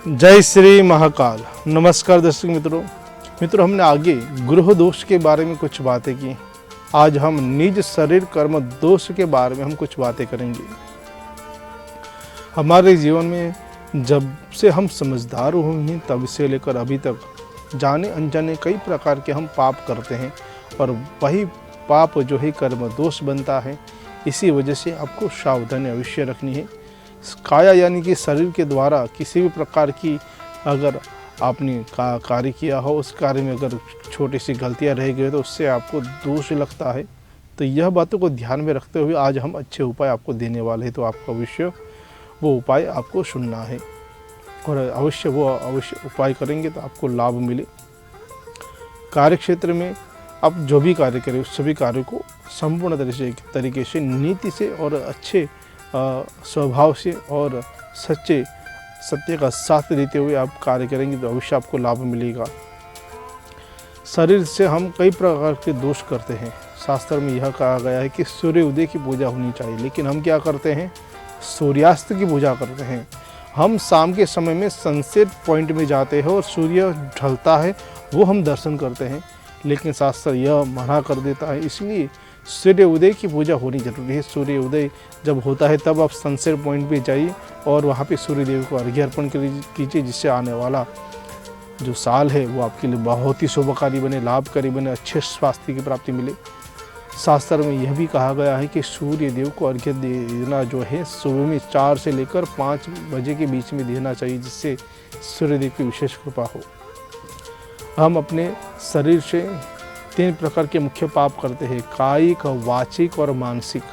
जय श्री महाकाल। नमस्कार दर्शक मित्रों, हमने आगे ग्रह दोष के बारे में कुछ बातें की। आज हम निज शरीर कर्म दोष के बारे में हम कुछ बातें करेंगे। हमारे जीवन में जब से हम समझदार हुए हैं तब से लेकर अभी तक जाने अनजाने कई प्रकार के हम पाप करते हैं और वही पाप जो है कर्म दोष बनता है। इसी वजह से आपको सावधानी अवश्य रखनी है। काया यानी कि शरीर के द्वारा किसी भी प्रकार की अगर आपने कार्य किया हो, उस कार्य में अगर छोटी सी गलतियां रह गई तो उससे आपको दोष लगता है। तो यह बातों को ध्यान में रखते हुए आज हम अच्छे उपाय आपको देने वाले हैं। तो आपको अवश्य वो उपाय आपको सुनना है और अवश्य उपाय करेंगे तो आपको लाभ मिले। कार्य क्षेत्र में आप जो भी कार्य करें उस सभी कार्य को संपूर्ण तरीके से नीति से और अच्छे स्वभाव से और सत्य का साथ देते हुए आप कार्य करेंगे तो अवश्य आपको लाभ मिलेगा। शरीर से हम कई प्रकार के दोष करते हैं। शास्त्र में यह कहा गया है कि सूर्य उदय की पूजा होनी चाहिए, लेकिन हम क्या करते हैं? सूर्यास्त की पूजा करते हैं। हम शाम के समय में सनसेट पॉइंट में जाते हैं और सूर्य ढलता है वो हम दर्शन करते हैं, लेकिन शास्त्र यह मना कर देता है। इसलिए सूर्य उदय की पूजा होनी जरूरी है। सूर्य उदय जब होता है तब आप सनसेट पॉइंट पे जाइए और वहाँ पे सूर्य देव को अर्घ्य अर्पण कीजिए, जिससे आने वाला जो साल है वो आपके लिए बहुत ही शुभकारी बने, लाभकारी बने, अच्छे स्वास्थ्य की प्राप्ति मिले। शास्त्र में यह भी कहा गया है कि सूर्य देव को अर्घ्य देना जो है सुबह में 4 से लेकर 5 बजे के बीच में देना चाहिए, जिससे सूर्य देव की विशेष कृपा हो। हम अपने शरीर से 3 प्रकार के मुख्य पाप करते हैं: कायिक, वाचिक और मानसिक।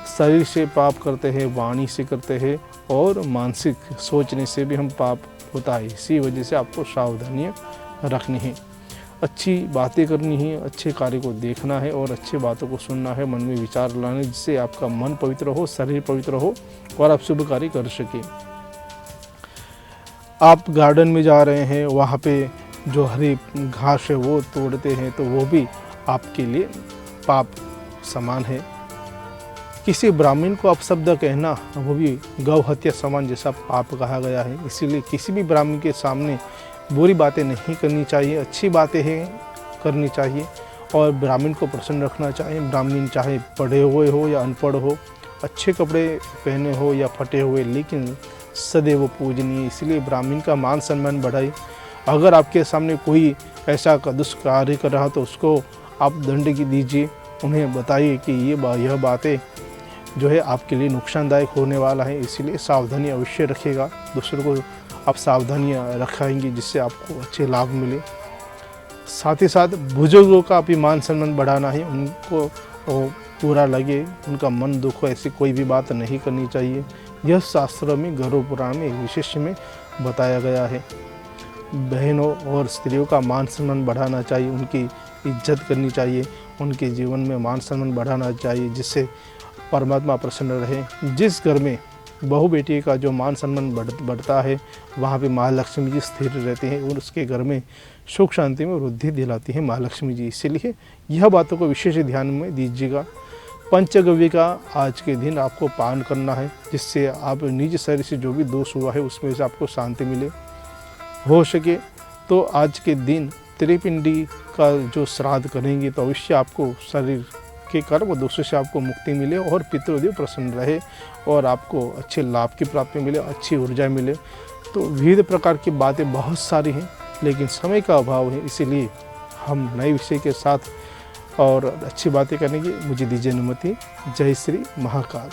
शरीर से पाप करते हैं, वाणी से करते हैं और मानसिक सोचने से भी हम पाप होता है। इसी वजह से आपको सावधानी रखनी है, अच्छी बातें करनी है, अच्छे कार्य को देखना है और अच्छी बातों को सुनना है, मन में विचार लाने, जिससे आपका मन पवित्र हो, शरीर पवित्र हो और आप शुभ कार्य कर सकें। आप गार्डन में जा रहे हैं, वहाँ पे जो हरी घास है वो तोड़ते हैं तो वो भी आपके लिए पाप समान है। किसी ब्राह्मण को अपशब्द कहना वो भी गौ हत्या समान जैसा पाप कहा गया है। इसीलिए किसी भी ब्राह्मण के सामने बुरी बातें नहीं करनी चाहिए, अच्छी बातें हैं करनी चाहिए और ब्राह्मण को प्रसन्न रखना चाहिए। ब्राह्मण चाहे पढ़े हुए हो या अनपढ़ हो, अच्छे कपड़े पहने हो या फटे हुए, लेकिन सदैव पूजनीय। इसलिए ब्राह्मण का मान सम्मान बढ़ाए। अगर आपके सामने कोई ऐसा दुष्कार्य कर रहा तो उसको आप दंड की दीजिए, उन्हें बताइए कि यह बातें जो है आपके लिए नुकसानदायक होने वाला है, इसलिए सावधानी अवश्य रखिएगा। दूसरों को आप सावधानियाँ रखाएंगे जिससे आपको अच्छे लाभ मिले। साथ ही साथ बुजुर्गों का भी मान सम्मान बढ़ाना है, उनको पूरा लगे, उनका मन दुख हो ऐसी कोई भी बात नहीं करनी चाहिए। यह शास्त्र में गरुड़ पुराण में विशेष में बताया गया है। बहनों और स्त्रियों का मान सम्मान बढ़ाना चाहिए, उनकी इज्जत करनी चाहिए, उनके जीवन में मान सम्मान बढ़ाना चाहिए, जिससे परमात्मा प्रसन्न रहे। जिस घर में बहू बेटी का जो मान सम्मान बढ़ता है वहाँ पे महालक्ष्मी जी स्थिर रहते हैं और उसके घर में सुख शांति में वृद्धि दिलाती है महालक्ष्मी जी। इसीलिए यह बातों को विशेष ध्यान में दीजिएगा। पंचगव्य का आज के दिन आपको पान करना है, जिससे आप निज शरीर से जो भी दोष हुआ है उसमें से आपको शांति मिले। हो सके तो आज के दिन त्रिपिंडी का जो श्राद्ध करेंगे तो अवश्य आपको शरीर के कर्म दोषों से आपको मुक्ति मिले और पितृदेव प्रसन्न रहे और आपको अच्छे लाभ की प्राप्ति मिले, अच्छी ऊर्जा मिले। तो विविध प्रकार की बातें बहुत सारी हैं, लेकिन समय का अभाव है, इसीलिए हम नए विषय के साथ और अच्छी बातें करने की मुझे दीजिए अनुमति। जय श्री महाकाल।